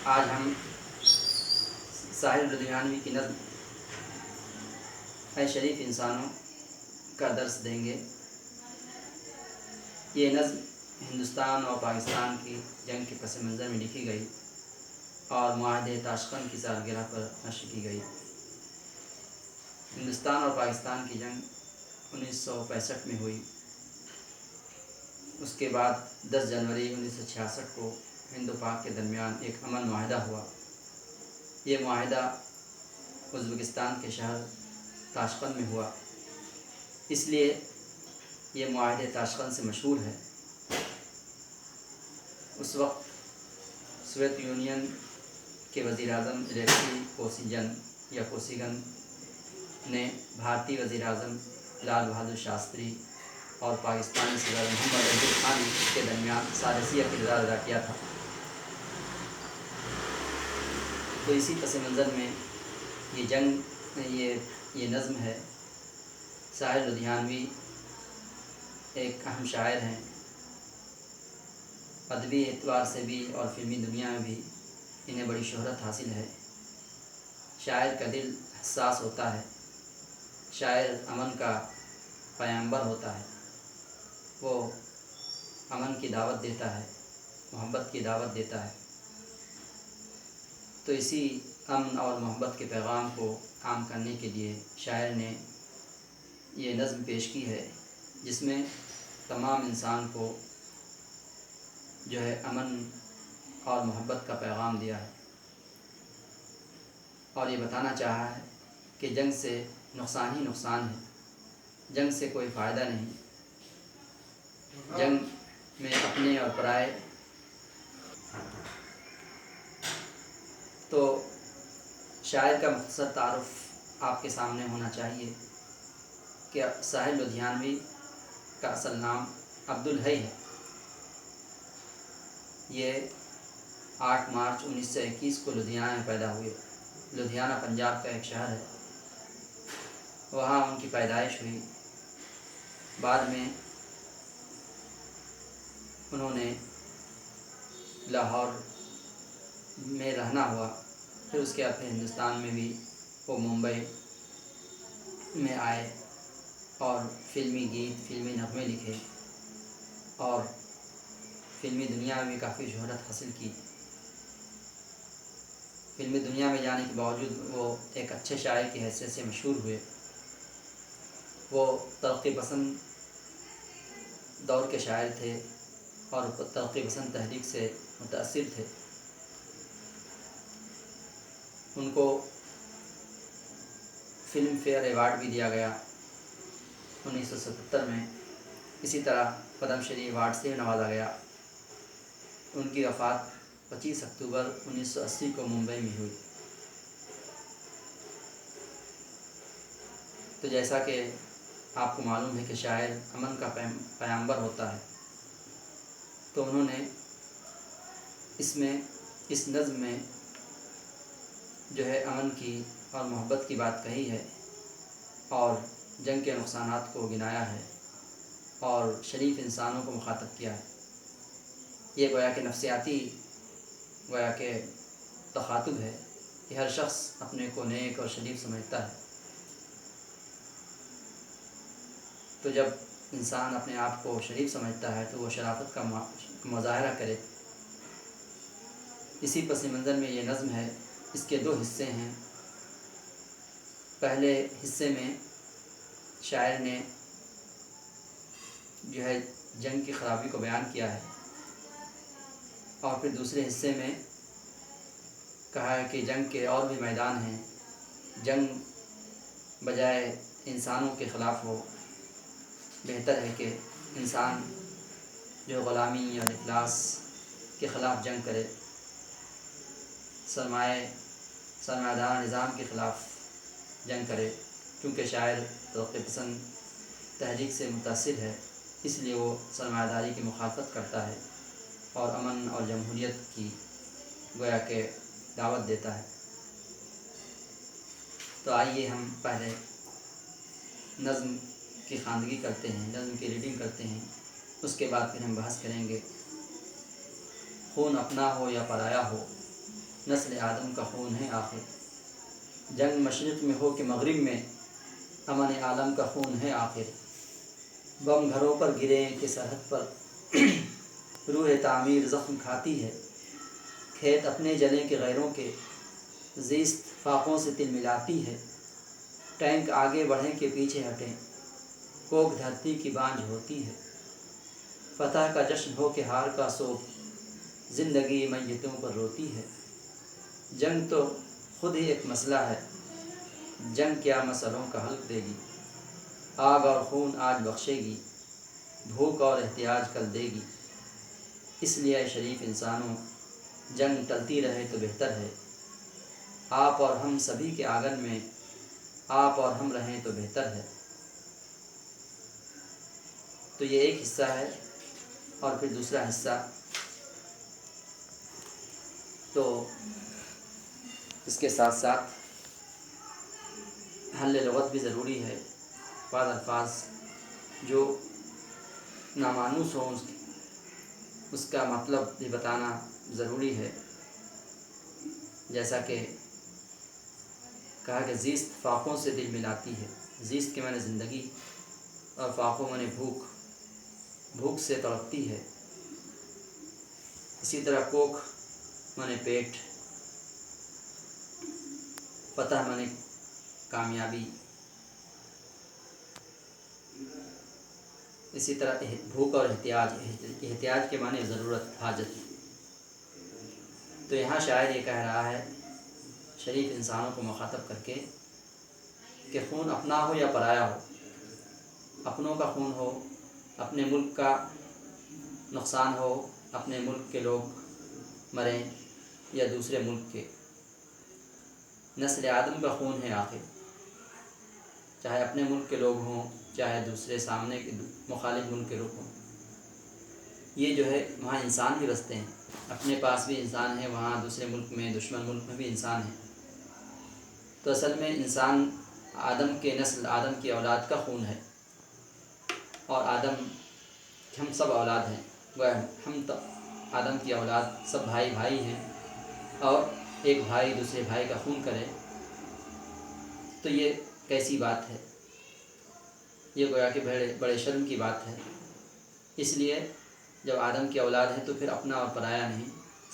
آج ہم ساحر لدھیانوی کی نظم اے شریف انسانوں کا درس دیں گے۔ یہ نظم ہندوستان اور پاکستان کی جنگ کے پس منظر میں لکھی گئی اور معاہدے تاشقند کی سالگرہ پر نشر کی گئی۔ ہندوستان اور پاکستان کی جنگ 1965 میں ہوئی۔ اس کے بعد 10 جنوری 1966 کو ہند و پاک کے درمیان ایک امن معاہدہ ہوا۔ یہ معاہدہ ازبکستان کے شہر تاشقند میں ہوا، اس لیے یہ معاہدے تاشقند سے مشہور ہے۔ اس وقت سوویت یونین کے وزیر اعظم الیکسی کوسیگن نے بھارتی وزیر اعظم لال بہادر شاستری اور پاکستانی صدر محمد عبداللہ خان کے درمیان ثالثیہ کا کردار ادا کیا تھا۔ تو اسی پس منظر میں یہ نظم ہے۔ ساحر لدھیانوی ایک اہم شاعر ہیں، ادبی اعتبار سے بھی اور فلمی دنیا میں بھی انہیں بڑی شہرت حاصل ہے۔ شاعر کا دل حساس ہوتا ہے، شاعر امن کا پیامبر ہوتا ہے۔ وہ امن کی دعوت دیتا ہے، محبت کی دعوت دیتا ہے۔ تو اسی امن اور محبت کے پیغام کو عام کرنے کے لیے شاعر نے یہ نظم پیش کی ہے، جس میں تمام انسان کو جو ہے امن اور محبت کا پیغام دیا ہے، اور یہ بتانا چاہا ہے کہ جنگ سے نقصان ہی نقصان ہے، جنگ سے کوئی فائدہ نہیں۔ جنگ میں اپنے اور پرائے۔ تو شاعر کا مختصر تعارف آپ کے سامنے ہونا چاہیے کہ ساحر لدھیانوی کا اصل نام عبدالحی ہے۔ یہ 8 مارچ 1921 کو لدھیانہ میں پیدا ہوئے۔ لدھیانہ پنجاب کا ایک شہر ہے، وہاں ان کی پیدائش ہوئی۔ بعد میں انہوں نے لاہور میں رہنا ہوا، پھر اس کے بعد ہندوستان میں بھی وہ ممبئی میں آئے اور فلمی گیت، فلمی نغمے لکھے اور فلمی دنیا میں بھی کافی شہرت حاصل کی۔ فلمی دنیا میں جانے کے باوجود وہ ایک اچھے شاعر کی حیثیت سے مشہور ہوئے۔ وہ ترقی پسند دور کے شاعر تھے اور ترقی پسند تحریک سے متاثر تھے۔ ان کو فلم فیئر ایوارڈ بھی دیا گیا 1977 میں۔ اسی طرح پدم شری ایوارڈ سے نوازا گیا۔ ان کی وفات 25 اکتوبر 1980 کو ممبئی میں ہوئی۔ تو جیسا کہ آپ کو معلوم ہے کہ شاعر امن کا پیامبر ہوتا ہے، تو انہوں نے اس نظم میں جو ہے امن کی اور محبت کی بات کہی ہے اور جنگ کے نقصانات کو گنایا ہے اور شریف انسانوں کو مخاطب کیا ہے۔ یہ گویا کہ نفسیاتی گویا کہ تخاطب ہے کہ ہر شخص اپنے کو نیک اور شریف سمجھتا ہے۔ تو جب انسان اپنے آپ کو شریف سمجھتا ہے تو وہ شرافت کا مظاہرہ کرے۔ اسی پس منظر میں یہ نظم ہے۔ اس کے 2 حصے ہیں۔ پہلے حصے میں شاعر نے جو ہے جنگ کی خرابی کو بیان کیا ہے، اور پھر دوسرے حصے میں کہا ہے کہ جنگ کے اور بھی میدان ہیں، جنگ بجائے انسانوں کے خلاف ہو، بہتر ہے کہ انسان جو غلامی اور افلاس کے خلاف جنگ کرے، سرمایہ دار نظام کے خلاف جنگ کرے۔ کیونکہ شاعر ترقی پسند تحریک سے متاثر ہے، اس لیے وہ سرمایہ داری کی مخالفت کرتا ہے اور امن اور جمہوریت کی گویا کہ دعوت دیتا ہے۔ تو آئیے ہم پہلے نظم کی خواندگی کرتے ہیں، نظم کی ریڈنگ کرتے ہیں، اس کے بعد پھر ہم بحث کریں گے۔ خون اپنا ہو یا پرایا ہو، نسل آدم کا خون ہے آخر۔ جنگ مشرق میں ہو کہ مغرب میں، امن عالم کا خون ہے آخر۔ بم گھروں پر گرے کہ سرحد پر، روح تعمیر زخم کھاتی ہے۔ کھیت اپنے جلیں کہ غیروں کے، زیست فاقوں سے تل ملاتی ہے۔ ٹینک آگے بڑھیں کہ پیچھے ہٹیں، کوک دھرتی کی بانجھ ہوتی ہے۔ فتح کا جشن ہو کہ ہار کا سوگ، زندگی میتوں پر روتی ہے۔ جنگ تو خود ہی ایک مسئلہ ہے، جنگ کیا مسئلوں کا حل دے گی۔ آگ اور خون آج بخشے گی، بھوک اور احتیاج کل دے گی۔ اس لیے اے شریف انسانوں، جنگ ٹلتی رہے تو بہتر ہے۔ آپ اور ہم سبھی کے آنگن میں آپ اور ہم رہیں تو بہتر ہے۔ تو یہ ایک حصہ ہے، اور پھر دوسرا حصہ تو اس کے ساتھ ساتھ حل لغت بھی ضروری ہے۔ بعض الفاظ جو نامانوس ہوں اس کا مطلب بھی بتانا ضروری ہے، جیسا کہ کہا کہ زیست فاقوں سے دل ملاتی ہے۔ زیست کے معنی زندگی، اور فاقوں معنی بھوک، بھوک سے تڑپتی ہے۔ اسی طرح کوکھ معنی پیٹ، فتح معنی کامیابی، اسی طرح بھوک اور احتیاج کے معنی ضرورت، حاجت۔ تو یہاں شاعر یہ کہہ رہا ہے شریف انسانوں کو مخاطب کر کے کہ خون اپنا ہو یا پرایا ہو، اپنوں کا خون ہو، اپنے ملک کا نقصان ہو، اپنے ملک کے لوگ مریں یا دوسرے ملک کے، نسل آدم کا خون ہے آخر۔ چاہے اپنے ملک کے لوگ ہوں، چاہے دوسرے سامنے کے مخالف ملک کے لوگ ہوں، یہ جو ہے وہاں انسان بھی بستے ہیں، اپنے پاس بھی انسان ہے، وہاں دوسرے ملک میں، دشمن ملک میں بھی انسان ہیں۔ تو اصل میں انسان آدم کے نسل، آدم کی اولاد کا خون ہے، اور آدم ہم سب اولاد ہیں، گویا ہم آدم کی اولاد سب بھائی بھائی ہیں، اور ایک بھائی دوسرے بھائی کا خون کرے تو یہ کیسی بات ہے؟ یہ گویا کہ بڑے شرم کی بات ہے۔ اس لیے جب آدم کی اولاد ہے تو پھر اپنا اور پرایا نہیں،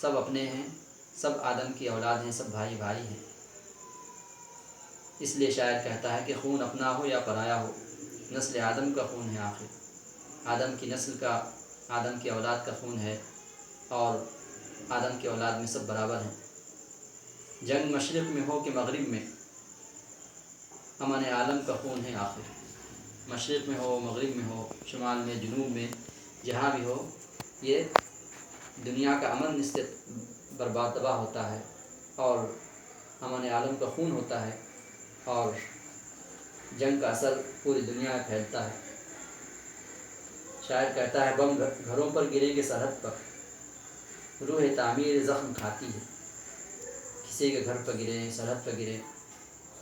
سب اپنے ہیں، سب آدم کی اولاد ہیں، سب بھائی بھائی ہیں۔ اس لیے شاعر کہتا ہے کہ خون اپنا ہو یا پرایا ہو، نسل آدم کا خون ہے آخر۔ آدم کی نسل کا، آدم کی اولاد کا خون ہے، اور آدم کی اولاد میں سب برابر ہیں۔ جنگ مشرق میں ہو کہ مغرب میں، امن عالم کا خون ہے آخر۔ مشرق میں ہو، مغرب میں ہو، شمال میں، جنوب میں، جہاں بھی ہو، یہ دنیا کا امن اس سے برباد تباہ ہوتا ہے، اور امن عالم کا خون ہوتا ہے، اور جنگ کا اثر پوری دنیا میں پھیلتا ہے۔ شاعر کہتا ہے بم گھروں پر گرے کہ سرحد پر، روح تعمیر زخم کھاتی ہے۔ کسی کے گھر پر گرے، سرحد پر گرے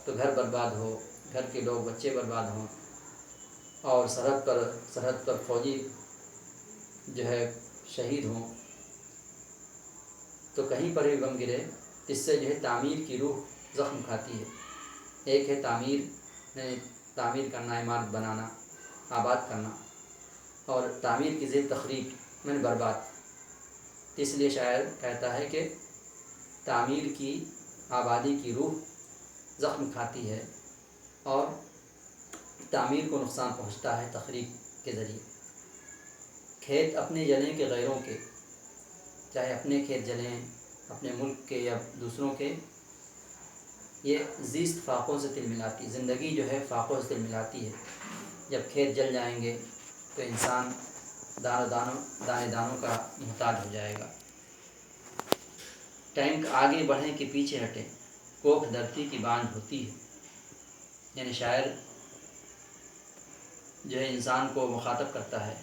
تو گھر برباد ہو، گھر کے لوگ بچے برباد ہوں، اور سرحد پر فوجی جو ہے شہید ہوں، تو کہیں پر بھی بم گرے، اس سے جو ہے تعمیر کی روح زخم کھاتی ہے۔ ایک ہے تعمیر، یعنی تعمیر کرنا، عمارت بنانا، آباد کرنا، اور تعمیر کی ضد تخریب یعنی برباد۔ اس لیے شاعر کہتا ہے کہ تعمیر کی، آبادی کی روح زخم کھاتی ہے، اور تعمیر کو نقصان پہنچتا ہے تخریب کے ذریعے۔ کھیت اپنے جلیں کہ غیروں کے، چاہے اپنے کھیت جلیں، اپنے ملک کے یا دوسروں کے، یہ زیست فاقوں سے تل ملاتی، زندگی جو ہے فاقوں سے تل ملاتی ہے۔ جب کھیت جل جائیں گے تو انسان دانے دانوں کا محتاج ہو جائے گا۔ ٹینک آگے بڑھیں کہ پیچھے ہٹیں، کوکھ دھرتی کی بانجھ ہوتی ہے۔ یعنی شاعر جو ہے انسان کو مخاطب کرتا ہے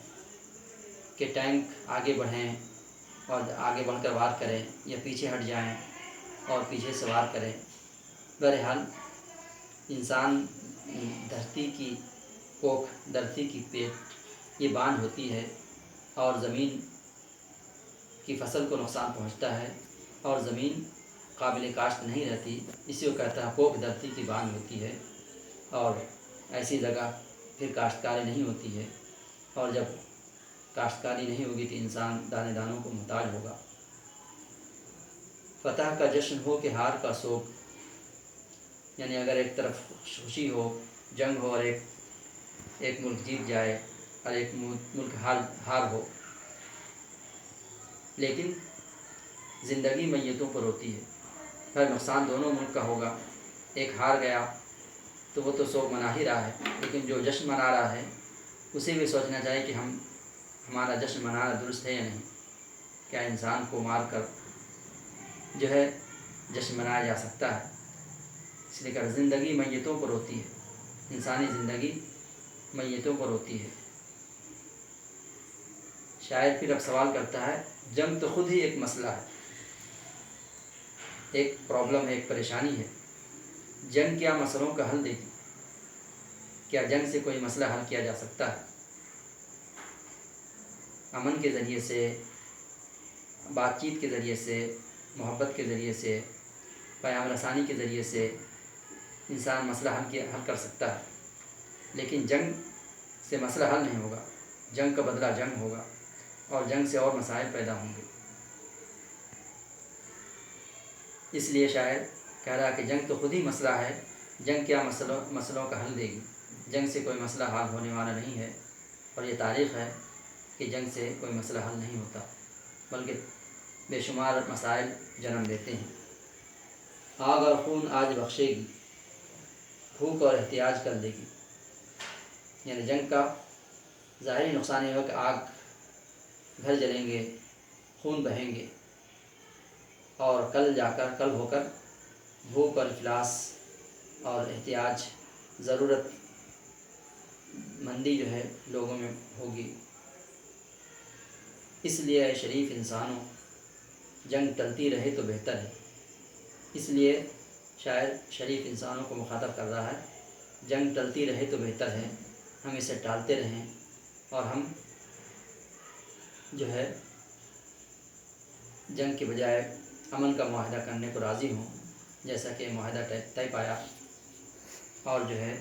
کہ ٹینک آگے بڑھیں اور آگے بڑھ کر وار کریں، یا پیچھے ہٹ جائیں اور پیچھے سے وار کریں۔ بہرحال انسان دھرتی کی کوکھ، دھرتی کی پیٹ، یہ بانجھ ہوتی ہے، اور زمین کی فصل کو نقصان پہنچتا ہے اور زمین قابل کاشت نہیں رہتی، اسی کو کہتا ہے کوک دھرتی کی بان ہوتی ہے، اور ایسی جگہ پھر کاشتکاری نہیں ہوتی ہے، اور جب کاشتکاری نہیں ہوگی تو انسان دانے دانوں کو محتاج ہوگا۔ فتح کا جشن ہو کہ ہار کا سوگ، یعنی اگر ایک طرف خوشی ہو، جنگ ہو، اور ایک ملک جیت جائے اور ایک ملک ہار ہو، لیکن زندگی میتوں پر ہوتی ہے، ہر نقصان دونوں ملک کا ہوگا۔ ایک ہار گیا تو وہ تو سوگ منا ہی رہا ہے، لیکن جو جشن منا رہا ہے اسے بھی سوچنا چاہیے کہ ہمارا جشن منانا درست ہے یا نہیں۔ کیا انسان کو مار کر جو ہے جشن منایا جا سکتا ہے؟ اس لیے کہ زندگی میتوں پر ہوتی ہے، انسانی زندگی میتوں پر ہوتی ہے۔ شاعر پھر اب سوال کرتا ہے، جنگ تو خود ہی ایک مسئلہ ہے، ایک پرابلم ہے، ایک پریشانی ہے، جنگ کیا مسئلوں کا حل دے گی؟ کیا جنگ سے کوئی مسئلہ حل کیا جا سکتا ہے؟ امن کے ذریعے سے، بات چیت کے ذریعے سے، محبت کے ذریعے سے، پیام رسانی کے ذریعے سے انسان مسئلہ حل کر سکتا ہے، لیکن جنگ سے مسئلہ حل نہیں ہوگا، جنگ کا بدلہ جنگ ہوگا، اور جنگ سے اور مسائل پیدا ہوں گے۔ اس لیے شاعر کہہ رہا ہے کہ جنگ تو خود ہی مسئلہ ہے، جنگ کیا مسئلوں کا حل دے گی؟ جنگ سے کوئی مسئلہ حل ہونے والا نہیں ہے، اور یہ تاریخ ہے کہ جنگ سے کوئی مسئلہ حل نہیں ہوتا، بلکہ بے شمار مسائل جنم دیتے ہیں۔ آگ اور خون آج بخشے گی، بھوک اور احتیاج کر دے گی۔ یعنی جنگ کا ظاہری نقصان یہ ہو کہ آگ، گھر جلیں گے، خون بہیں گے، اور کل ہو کر بھوک اور افلاس اور احتیاج، ضرورت مندی جو ہے لوگوں میں ہوگی۔ اس لیے اے شریف انسانوں، جنگ ٹلتی رہے تو بہتر ہے۔ اس لیے شاعر شریف انسانوں کو مخاطب کر رہا ہے، جنگ ٹلتی رہے تو بہتر ہے، ہم اسے ٹالتے رہیں اور ہم جو ہے جنگ کے بجائے امن کا معاہدہ کرنے کو راضی ہوں، جیسا کہ معاہدہ طے پایا، اور جو ہے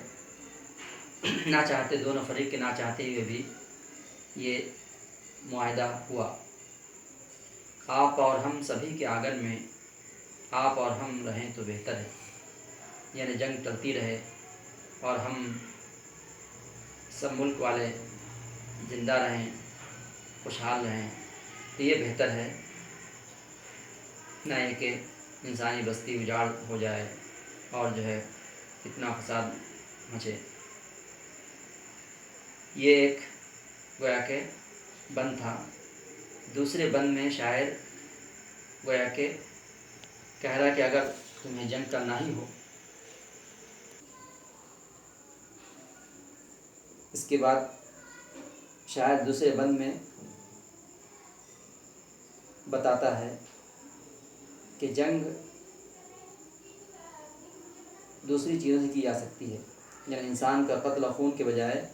نہ چاہتے، دونوں فریق کے نہ چاہتے ہوئے بھی یہ معاہدہ ہوا۔ آپ اور ہم سبھی کے آنگن میں آپ اور ہم رہیں تو بہتر ہے، یعنی جنگ ٹلتی رہے اور ہم سب ملک والے زندہ رہیں، خوشحال رہیں، تو یہ بہتر ہے، نہ یہ کہ انسانی بستی اجاڑ ہو جائے اور جو ہے فتنہ فساد مچے۔ یہ ایک گویا کہ بند تھا۔ دوسرے بند میں شاعر گویا کہ کہہ رہا کہ اگر تمہیں جنگ کرنا ہی ہو، اس کے بعد شاعر دوسرے بند میں بتاتا ہے کہ جنگ دوسری چیزوں سے کی جا سکتی ہے، یعنی انسان کا قتل و خون کے بجائے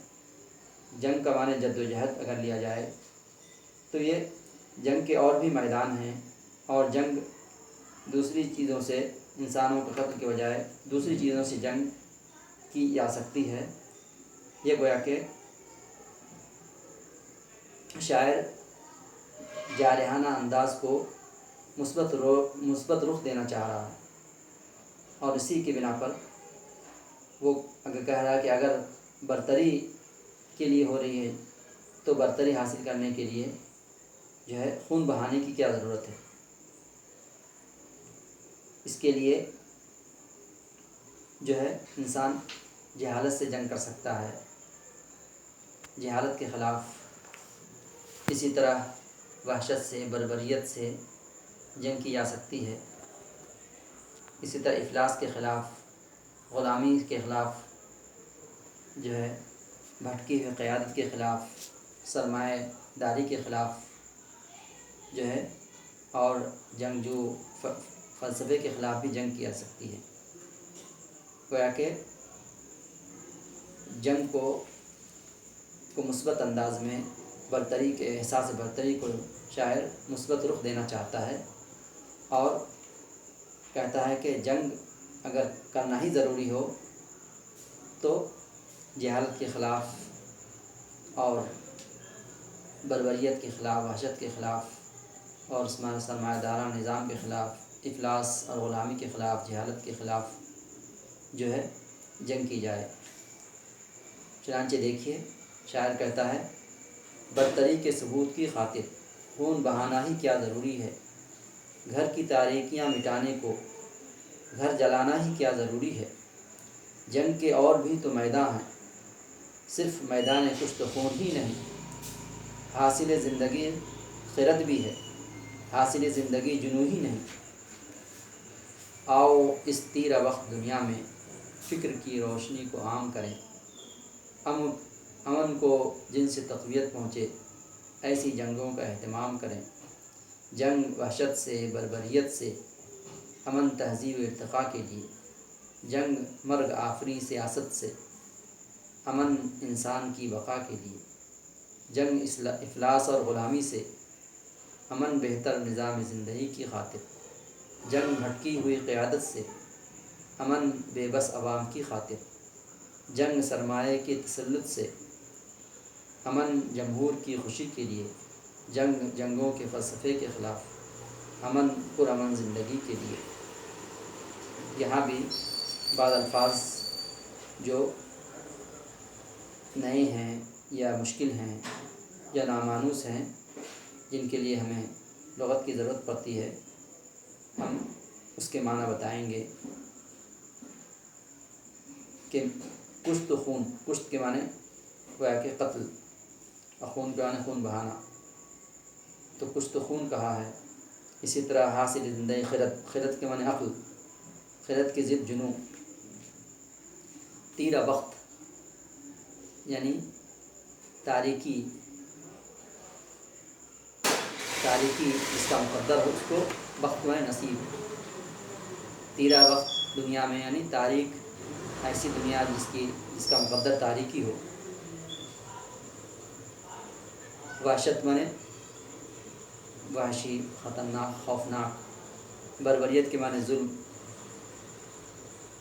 جنگ کا معنی جد و جہد اگر لیا جائے تو یہ جنگ کے اور بھی میدان ہیں، اور جنگ دوسری چیزوں سے، انسانوں کے قتل کے بجائے دوسری چیزوں سے جنگ کی جا سکتی ہے۔ یہ گویا کہ شاعر جارحانہ انداز کو مثبت رخ دینا چاہ رہا ہے، اور اسی کی بنا پر وہ اگر کہہ رہا ہے کہ اگر برتری کے لیے ہو رہی ہے تو برتری حاصل کرنے کے لیے جو ہے خون بہانے کی کیا ضرورت ہے؟ اس کے لیے جو ہے انسان جہالت سے جنگ کر سکتا ہے، جہالت کے خلاف، اسی طرح وحشت سے، بربریت سے جنگ کی جا سکتی ہے، اسی طرح افلاس کے خلاف، غلامی کے خلاف، جو ہے بھٹکی ہوئی قیادت کے خلاف، سرمایہ داری کے خلاف جو ہے، اور جنگجو فلسفے کے خلاف بھی جنگ کی جا سکتی ہے۔ گویا کہ جنگ کو مثبت انداز میں برتری کے احساس برتری کو شاعر مثبت رخ دینا چاہتا ہے اور کہتا ہے کہ جنگ اگر کرنا ہی ضروری ہو تو جہالت کے خلاف اور بربریت کے خلاف، وحشت کے خلاف اور سرمایہ دارانہ نظام کے خلاف، افلاس اور غلامی کے خلاف، جہالت کے خلاف جو ہے جنگ کی جائے۔ چنانچہ دیکھیے شاعر کہتا ہے برتری کے ثبوت کی خاطر خون بہانا ہی کیا ضروری ہے، گھر کی تاریکیاں مٹانے کو گھر جلانا ہی کیا ضروری ہے، جنگ کے اور بھی تو میدان ہیں، صرف میدان کشت و خون ہی نہیں، حاصل زندگی خرد بھی ہے، حاصل زندگی جنوں ہی نہیں، آؤ اس تیرہ وقت دنیا میں فکر کی روشنی کو عام کریں، امن کو جن سے تقویت پہنچے ایسی جنگوں کا اہتمام کریں، جنگ وحشت سے، بربریت سے، امن تہذیب و ارتقاء کے لیے، جنگ مرگ آفریں سیاست سے، امن انسان کی بقا کے لیے، جنگ افلاس اور غلامی سے، امن بہتر نظام زندگی کی خاطر، جنگ بھٹکی ہوئی قیادت سے، امن بے بس عوام کی خاطر، جنگ سرمایہ کے تسلط سے، امن جمہور کی خوشی کے لیے، جنگ جنگوں کے فلسفے کے خلاف، امن پرامن زندگی کے لیے۔ یہاں بھی بعض الفاظ جو نئے ہیں یا مشکل ہیں یا نامانوس ہیں جن کے لیے ہمیں لغت کی ضرورت پڑتی ہے، ہم اس کے معنی بتائیں گے کہ کشت و خون، کشت کے معنی گویا کہ قتل اور خون کے معنی خون بہانا، تو کشت و خون کہا ہے۔ اسی طرح حاصل زندگی خرد، خرد کے معنی عقل، خرد کی ضد جنوں، تیرہ وقت یعنی تاریکی جس کا مقدر ہو اس کو وقت میں نصیب، تیرہ وقت دنیا میں یعنی تاریک ایسی دنیا جس کا مقدر تاریکی ہو، وحشت منے وحشی، خطرناک، خوفناک، بربریت کے معنی ظلم،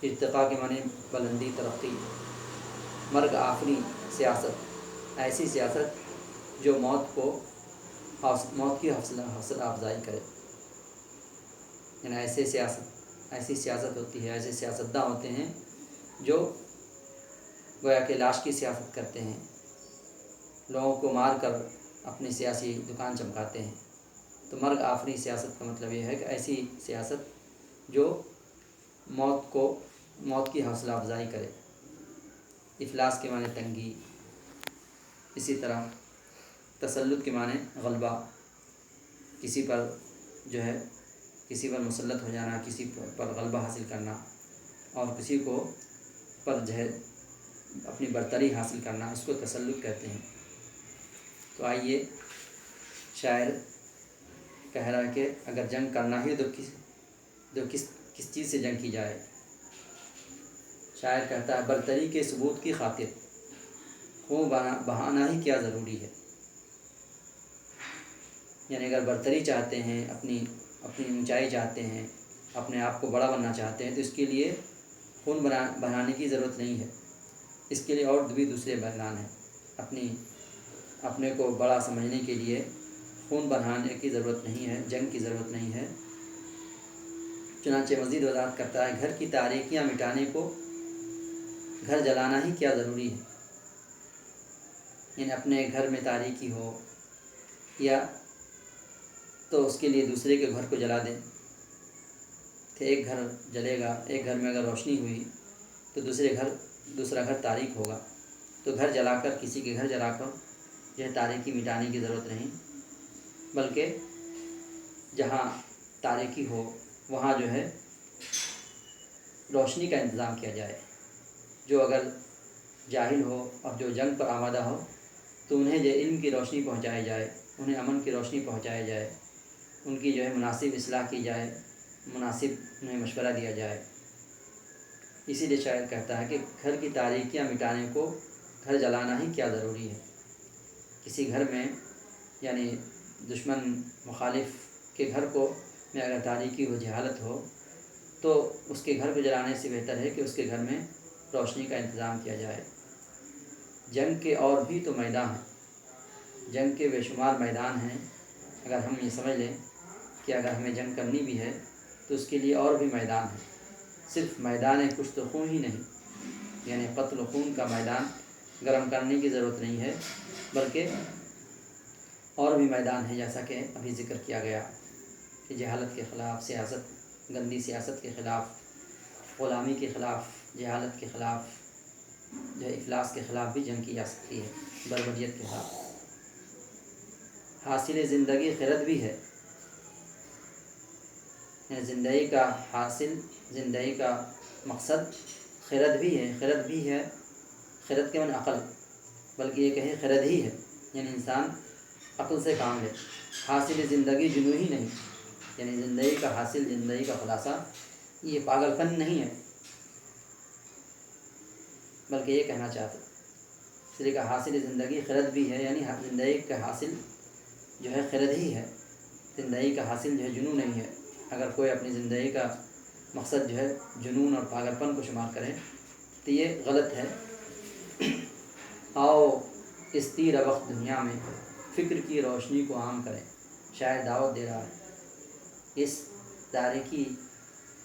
ارتقاء کے معنی بلندی، ترقی، مرگ آفریں سیاست، ایسی سیاست جو موت کی حوصلہ افزائی کرے، یعنی ایسی سیاست ہوتی ہے، ایسے سیاستداں ہوتے ہیں جو گویا کہ لاش کی سیاست کرتے ہیں، لوگوں کو مار کر اپنی سیاسی دکان چمکاتے ہیں۔ تو مرگ آفریں سیاست کا مطلب یہ ہے کہ ایسی سیاست جو موت کی حوصلہ افزائی کرے۔ افلاس کے معنی تنگی، اسی طرح تسلط کے معنی غلبہ، کسی پر مسلط ہو جانا، کسی پر غلبہ حاصل کرنا اور کسی کو پر اپنی برتری حاصل کرنا، اس کو تسلط کہتے ہیں۔ تو آئیے شاعر کہہ رہا ہے کہ اگر جنگ کرنا ہی تو کس چیز سے جنگ کی جائے۔ شاعر کہتا ہے برتری کے ثبوت کی خاطر خون بہانا ہی کیا ضروری ہے، یعنی اگر برتری چاہتے ہیں، اپنی اونچائی چاہتے ہیں، اپنے آپ کو بڑا بننا چاہتے ہیں تو اس کے لیے خون بہانے کی ضرورت نہیں ہے، اس کے لیے اور بھی دوسرے بیان ہیں۔ اپنے کو بڑا سمجھنے کے لیے خون بہانے کی ضرورت نہیں ہے، جنگ کی ضرورت نہیں ہے۔ چنانچہ مزید وضاحت کرتا ہے گھر کی تاریکیاں مٹانے کو گھر جلانا ہی کیا ضروری ہے، یعنی اپنے گھر میں تاریکی ہو یا تو اس کے لیے دوسرے کے گھر کو جلا دیں، کہ ایک گھر جلے گا، ایک گھر میں اگر روشنی ہوئی تو دوسرا گھر تاریک ہوگا، تو گھر جلا کر، کسی کے گھر جلا کر جو ہے تاریکی مٹانے کی ضرورت نہیں، بلکہ جہاں تاریکی ہو وہاں جو ہے روشنی کا انتظام کیا جائے۔ جو اگر جاہل ہو اور جو جنگ پر آمادہ ہو تو انہیں جو علم کی روشنی پہنچائی جائے، انہیں امن کی روشنی پہنچائی جائے، ان کی جو ہے مناسب اصلاح کی جائے، مناسب انہیں مشورہ دیا جائے۔ اسی لیے شاعر کہتا ہے کہ گھر کی تاریکیاں مٹانے کو گھر جلانا ہی کیا ضروری ہے۔ کسی گھر میں یعنی دشمن مخالف کے گھر کو میں اگر تاریکی و جہالت ہو تو اس کے گھر کو جلانے سے بہتر ہے کہ اس کے گھر میں روشنی کا انتظام کیا جائے۔ جنگ کے اور بھی تو میدان ہیں، جنگ کے بے شمار میدان ہیں۔ اگر ہم یہ سمجھ لیں کہ اگر ہمیں جنگ کرنی بھی ہے تو اس کے لیے اور بھی میدان ہیں، صرف میدان کشت و خون ہی نہیں، یعنی قتل و خون کا میدان گرم کرنے کی ضرورت نہیں ہے، بلکہ اور بھی میدان ہے، جیسا کہ ابھی ذکر کیا گیا کہ جہالت کے خلاف، سیاست، گندی سیاست کے خلاف، غلامی کے خلاف، جہالت کے خلاف، جو افلاس کے خلاف بھی جنگ کی جا سکتی ہے، بربریت کے خلاف۔ حاصل زندگی خرد بھی ہے، یعنی زندگی کا حاصل، زندگی کا مقصد خرد بھی ہے۔ خرد بھی ہے، خرد کے معنی عقل، بلکہ یہ کہیں خرد ہی ہے، یعنی انسان عقل سے کام لے۔ حاصل زندگی جنون ہی نہیں، یعنی زندگی کا حاصل، زندگی کا خلاصہ یہ پاگل پن نہیں ہے، بلکہ یہ کہنا چاہتے اس لیے کہ حاصل زندگی خرد بھی ہے، یعنی زندگی کا حاصل جو ہے خرد ہی ہے، زندگی کا حاصل جو ہے جنون نہیں ہے۔ اگر کوئی اپنی زندگی کا مقصد جو ہے جنون اور پاگل پن کو شمار کرے تو یہ غلط ہے۔ آؤ اس تیر وقت دنیا میں فکر کی روشنی کو عام کریں، شاید دعوت دے رہا ہے، اس تاریکی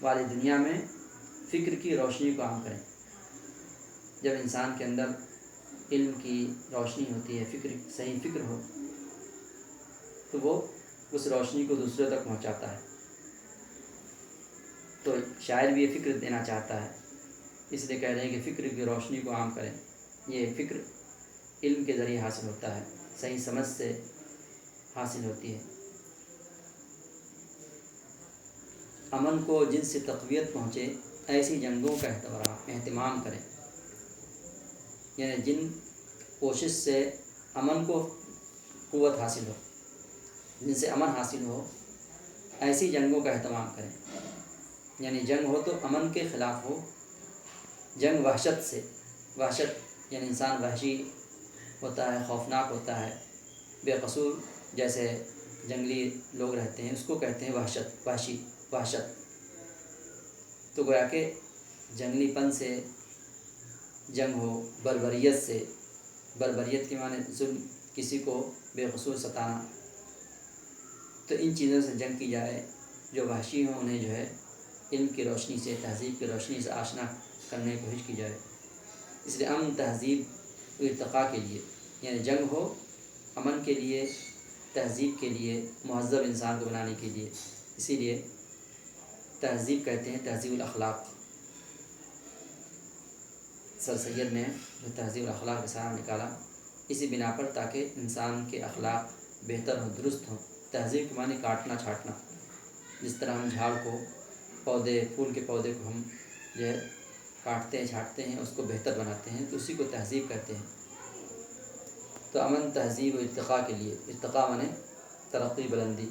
والی دنیا میں فکر کی روشنی کو عام کریں۔ جب انسان کے اندر علم کی روشنی ہوتی ہے، فکر، صحیح فکر ہو، تو وہ اس روشنی کو دوسروں تک پہنچاتا ہے۔ تو شاعر بھی یہ فکر دینا چاہتا ہے، اس لیے کہہ رہے ہیں کہ فکر کی روشنی کو عام کریں۔ یہ فکر علم کے ذریعے حاصل ہوتا ہے، صحیح سمجھ سے حاصل ہوتی ہے۔ امن کو جن سے تقویت پہنچے، ایسی جنگوں کا اہتمام کریں، یعنی جن کوشش سے امن کو قوت حاصل ہو، جن سے امن حاصل ہو، ایسی جنگوں کا اہتمام کریں۔ یعنی جنگ ہو تو امن کے خلاف ہو، جنگ وحشت سے، وحشت یعنی انسان وحشی ہوتا ہے، خوفناک ہوتا ہے، بے قصور جیسے جنگلی لوگ رہتے ہیں، اس کو کہتے ہیں وحشت، وحشی، وحشت۔ تو گویا کہ جنگلی پن سے جنگ ہو، بربریت سے، بربریت کے معنی ظلم، کسی کو بے قصور ستانا، تو ان چیزوں سے جنگ کی جائے۔ جو وحشی ہوں انہیں جو ہے علم کی روشنی سے، تہذیب کی روشنی سے آشنا کرنے کی کوشش کی جائے۔ اس لیے امن، تہذیب و ارتقاء کے لیے، یعنی جنگ ہو امن کے لیے، تہذیب کے لیے، مہذب انسان کو بنانے کے لیے۔ اسی لیے تہذیب کہتے ہیں تہذیب الاخلاق۔ سر سید نے جو تہذیب الاخلاق رسالہ نکالا اسی بنا پر، تاکہ انسان کے اخلاق بہتر ہوں، درست ہوں۔ تہذیب کے معنی کاٹنا چھانٹنا، جس طرح ہم جھاڑ کو، پودے، پھول کے پودے کو ہم جو ہے کاٹتے ہیں، چھانٹتے ہیں، اس کو بہتر بناتے ہیں، تو اسی کو تہذیب کہتے ہیں۔ تو امن، تہذیب و ارتقاء کے لیے، ارتقاء معنی ترقی، بلندی۔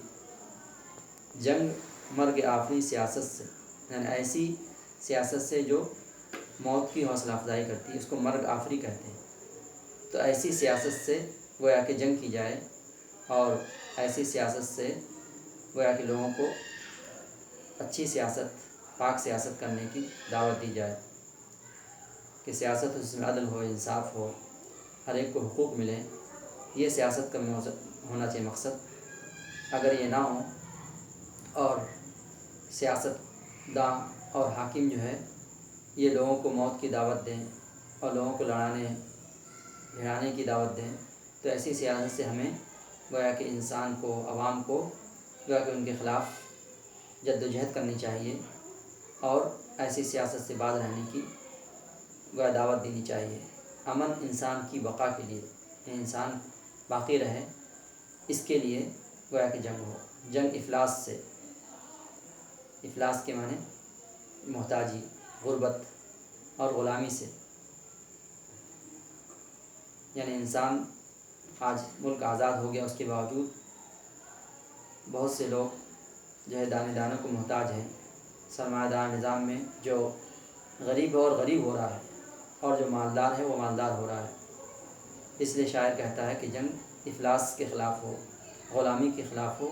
جنگ مرگ آفریں سیاست سے، یعنی ایسی سیاست سے جو موت کی حوصلہ افزائی کرتی ہے، اس کو مرگ آفری کہتے ہیں۔ تو ایسی سیاست سے گویا کہ جنگ کی جائے، اور ایسی سیاست سے گویا کہ لوگوں کو اچھی سیاست، پاک سیاست کرنے کی دعوت دی جائے، کہ سیاست اس میں عدل ہو، انصاف ہو، ہر ایک کو حقوق ملے۔ یہ سیاست کا ہونا چاہیے مقصد۔ اگر یہ نہ ہو اور سیاست داں اور حاکم جو ہے یہ لوگوں کو موت کی دعوت دیں اور لوگوں کو لڑانے بھڑانے کی دعوت دیں، تو ایسی سیاست سے ہمیں گویا کہ انسان کو، عوام کو گویا کہ ان کے خلاف جد و جہد کرنی چاہیے، اور ایسی سیاست سے باز رہنے کی گویا دعوت دینی چاہیے۔ امن انسان کی بقا کے لیے، انسان باقی رہے، اس کے لیے گویا کہ جنگ ہو۔ جنگ افلاس سے، افلاس کے معنی محتاجی، غربت اور غلامی سے، یعنی انسان آج ملک آزاد ہو گیا، اس کے باوجود بہت سے لوگ جو ہے دانے دانے کو محتاج ہیں۔ سرمایہ دار نظام میں جو غریب اور غریب ہو رہا ہے، اور جو مالدار ہے وہ مالدار ہو رہا ہے۔ اس لیے شاعر کہتا ہے کہ جنگ افلاس کے خلاف ہو، غلامی کے خلاف ہو،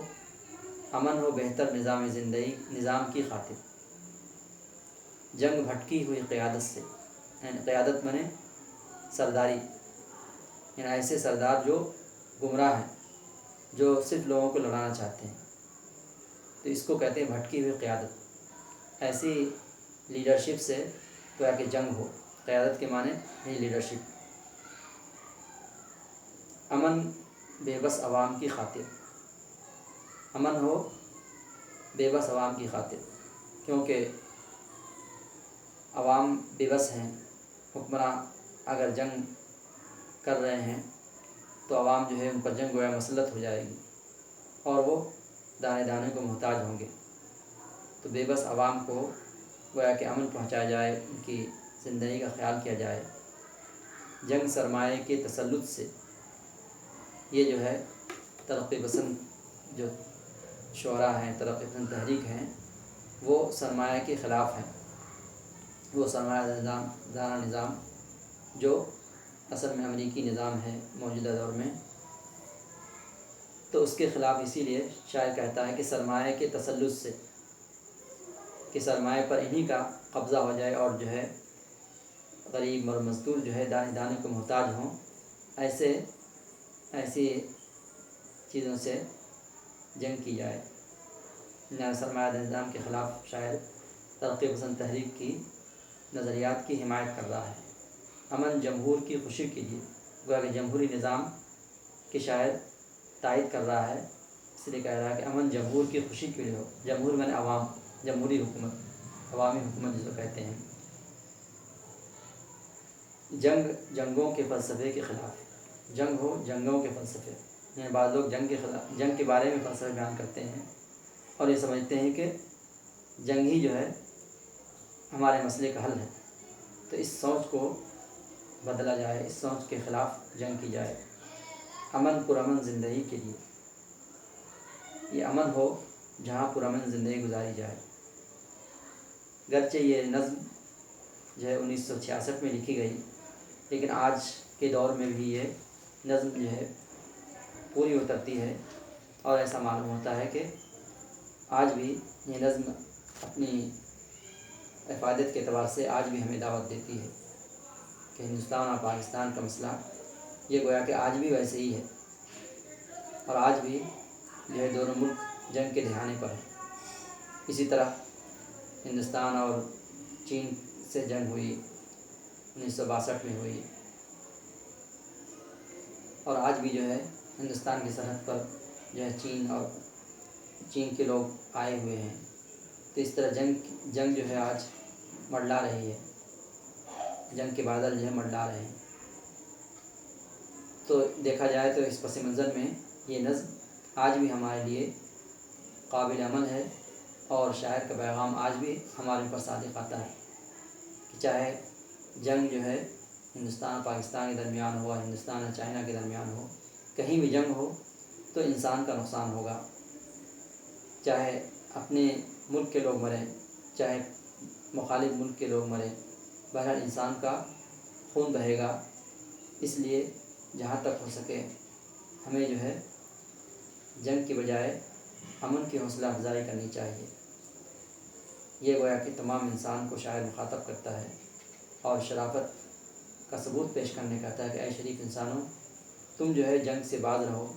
امن ہو بہتر نظام کی خاطر۔ جنگ بھٹکی ہوئی قیادت سے، یعنی قیادت بنے سرداری، یعنی ایسے سردار جو گمراہ ہیں، جو صرف لوگوں کو لڑانا چاہتے ہیں، تو اس کو کہتے ہیں بھٹکی ہوئی قیادت۔ ایسی لیڈرشپ سے گویا کہ جنگ ہو، قیادت کے معنی یہی لیڈرشپ۔ امن بے بس عوام کی خاطر، امن ہو بے بس عوام کی خاطر، کیونکہ عوام بے بس ہیں۔ حکمراں اگر جنگ کر رہے ہیں تو عوام جو ہے ان پر جنگ گویا مسلط ہو جائے گی اور وہ دانے دانے کو محتاج ہوں گے۔ تو بے بس عوام کو گویا کہ امن پہنچایا جائے، ان کی زندگی کا خیال کیا جائے۔ جنگ سرمایہ کے تسلط سے، یہ جو ہے ترقی پسند جو شعراء ہیں، ترقی پسند تحریک ہیں، وہ سرمایہ کے خلاف ہیں۔ وہ سرمایہ دارانہ نظام جو اصل میں امریکی نظام ہے موجودہ دور میں، تو اس کے خلاف اسی لیے شاعر کہتا ہے کہ سرمایہ کے تسلط سے، کہ سرمایہ پر انہی کا قبضہ ہو جائے اور جو ہے غریب اور مزدور جو ہے دانے دانے کو محتاج ہوں، ایسی چیزوں سے جنگ کی جائے۔ سرمایہ داری نظام کے خلاف شاعر ترقی پسند تحریک کی نظریات کی حمایت کر رہا ہے۔ امن جمہور کی خوشی کے لیے، گویا کہ جمہوری نظام کے شاعر تائید کر رہا ہے، اس لیے کہہ رہا ہے کہ امن جمہور کی خوشی کے لیے ہو۔ جمہور میں عوام، جمہوری حکومت، عوامی حکومت جس کو کہتے ہیں۔ جنگوں کے فلسفے کے خلاف، جنگ ہو جنگوں کے فلسفے، یعنی بعض لوگ جنگ کے بارے میں فلسفے بیان کرتے ہیں اور یہ سمجھتے ہیں کہ جنگ ہی جو ہے ہمارے مسئلے کا حل ہے، تو اس سوچ کو بدلا جائے، اس سوچ کے خلاف جنگ کی جائے۔ امن پرامن زندگی کے لیے، یہ امن ہو جہاں پرامن زندگی گزاری جائے۔ گرچہ یہ نظم جو ہے 1966 میں لکھی گئی، لیکن آج کے دور میں بھی یہ نظم جو ہے پوری اترتی ہے، اور ایسا معلوم ہوتا ہے کہ آج بھی یہ نظم اپنی افادت کے اعتبار سے آج بھی ہمیں دعوت دیتی ہے کہ ہندوستان اور پاکستان کا مسئلہ یہ گویا کہ آج بھی ویسے ہی ہے، اور آج بھی جو ہے دونوں ملک جنگ کے دہانے پر ہیں۔ اسی طرح ہندوستان اور چین سے جنگ ہوئی 1962 میں ہوئی، اور آج بھی جو ہے ہندوستان کی سرحد پر جو ہے چین کے لوگ آئے ہوئے ہیں، تو اس طرح جنگ جو ہے آج منڈلا رہی ہے، جنگ کے بادل جو ہے منڈلا رہے ہیں۔ تو دیکھا جائے تو اس پس منظر میں یہ نظم آج بھی ہمارے لیے قابل عمل ہے، اور شاعر کا پیغام آج بھی ہمارے اوپر صادق آتا ہے کہ چاہے جنگ جو ہے ہندوستان اور پاکستان کے درمیان ہو، ہندوستان اور چائنا کے درمیان ہو، کہیں بھی جنگ ہو تو انسان کا نقصان ہوگا، چاہے اپنے ملک کے لوگ مریں، چاہے مخالف ملک کے لوگ مریں، بہرحال انسان کا خون بہے گا۔ اس لیے جہاں تک ہو سکے ہمیں جو ہے جنگ کی بجائے امن کی حوصلہ افزائی کرنی چاہیے۔ یہ گویا کہ تمام انسان کو شاعر مخاطب کرتا ہے اور شرافت کا ثبوت پیش کرنے کہتا ہے کہ اے شریف انسانوں، تم جو ہے جنگ سے باز رہو،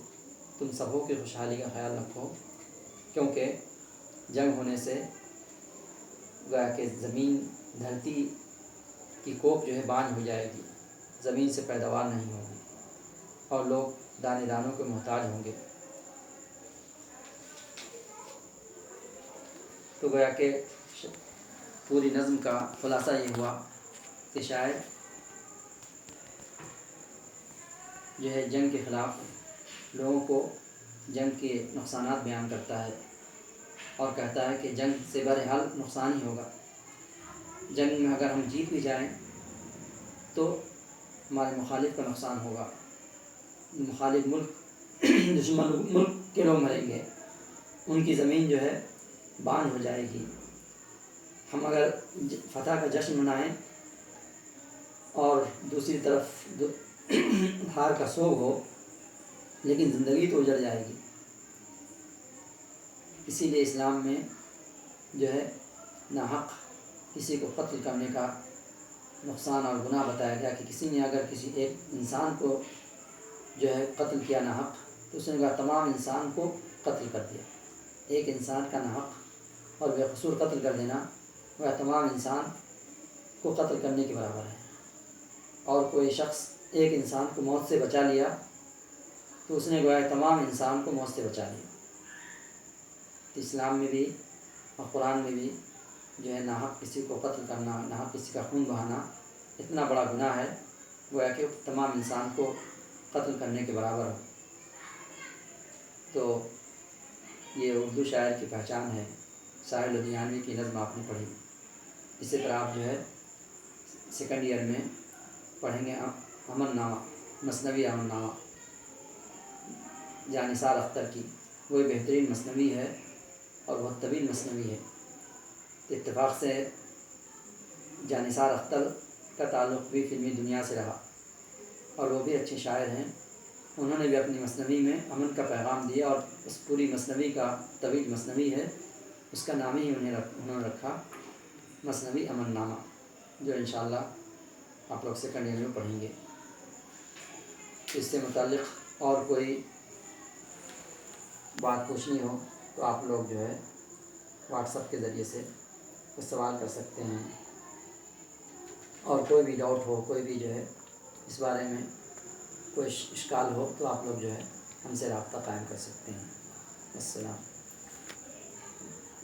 تم سبوں کی خوشحالی کا خیال رکھو، کیونکہ جنگ ہونے سے گویا کہ زمین، دھرتی کی کوکھ جو ہے بانجھ ہو جائے گی، زمین سے پیداوار نہیں ہوگی اور لوگ دانے دانوں کے محتاج ہوں گے۔ تو گویا کہ پوری نظم کا خلاصہ یہ ہوا کہ شاعر جو ہے جنگ کے خلاف لوگوں کو جنگ کے نقصانات بیان کرتا ہے اور کہتا ہے کہ جنگ سے بہرحال نقصان ہی ہوگا۔ جنگ میں اگر ہم جیت بھی جائیں تو ہمارے مخالف کا نقصان ہوگا، مخالف ملک، دشمن ملک کے لوگ مریں گے، ان کی زمین جو ہے بانجھ ہو جائے گی۔ ہم اگر فتح کا جشن منائیں اور دوسری طرف ہار کا سوگ ہو، لیکن زندگی تو اجڑ جائے گی۔ اسی لیے اسلام میں جو ہے ناحق کسی کو قتل کرنے کا نقصان اور گناہ بتایا گیا کہ کسی نے اگر کسی ایک انسان کو جو ہے قتل کیا ناحق تو اس نے کہا تمام انسان کو قتل کر دیا۔ ایک انسان کا ناحق اور بے قصور قتل کر دینا وہ تمام انسان کو قتل کرنے کے برابر ہے۔ اور کوئی شخص ایک انسان کو موت سے بچا لیا تو اس نے گویا تمام انسان کو موت سے بچا لیا۔ اسلام میں بھی اور قرآن میں بھی جو ہے ناحق کسی کو قتل کرنا، ناحق کسی کا خون بہانا اتنا بڑا گناہ ہے گویا کہ تمام انسان کو قتل کرنے کے برابر ہو۔ تو یہ اردو شاعر کی پہچان ہے۔ ساحر لدھیانوی کی نظم آپ نے پڑھی، اسی طرح آپ جو ہے سیکنڈ ایئر میں پڑھیں گے امن نامہ، مثنوی امن نامہ جانثار اختر کی۔ وہی بہترین مثنوی ہے اور بہت طویل مثنوی ہے۔ اتفاق سے جانثار اختر کا تعلق بھی فلمی دنیا سے رہا اور وہ بھی اچھے شاعر ہیں۔ انہوں نے بھی اپنی مثنوی میں امن کا پیغام دیا اور اس پوری مثنوی کا طویل مثنوی ہے، اس کا نام ہی انہوں نے رکھا مثنوی امن نامہ، جو انشاءاللہ آپ لوگ سیکنڈ ایئر میں پڑھیں گے۔ اس سے متعلق اور کوئی بات پوچھنی ہو تو آپ لوگ جو ہے واٹس ایپ کے ذریعے سے سوال کر سکتے ہیں، اور کوئی بھی ڈاؤٹ ہو، کوئی بھی جو ہے اس بارے میں کوئی اشکال ہو تو آپ لوگ جو ہے ہم سے رابطہ قائم کر سکتے ہیں۔ السلام۔